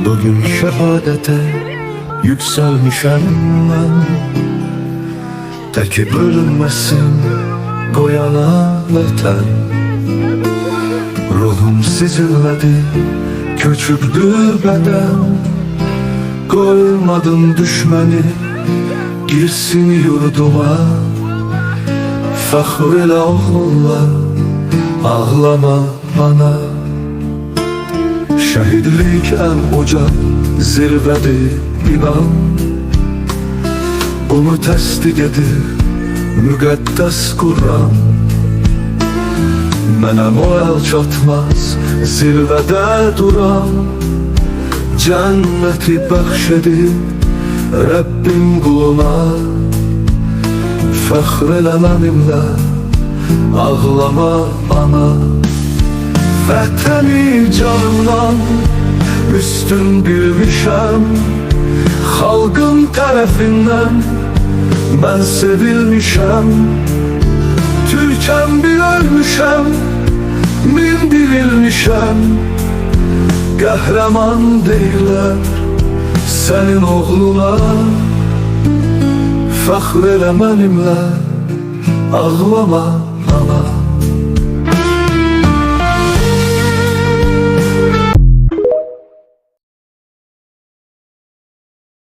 Bugün şehadete yükselmişem ben. Teki bölünmesin koyana vətən. Ruhum sizinlədi, köçürdü bədən. Koymadım düşməni girsin yurduma. Fəxr elə oğullar, ağlama bana. Şəhidlik ən uca zirvədir inan. Bunu təsdiq edir müqəddəs Qur'an. Mənəm o əl çatmaz zirvədə duran. Cənnəti bəxş edir Rəbbim quluna. Fəxr elə mənimlə, ağlama ana. Vətəni canımdan üstün bilmişəm. Xalqım tərəfindən mən sevilmişəm. Türkəm bir ölmüşəm, min dirilmişəm. Qəhrəman deyirlər sənin oğluna. Fəxr elə mənimlə, ağlama ana.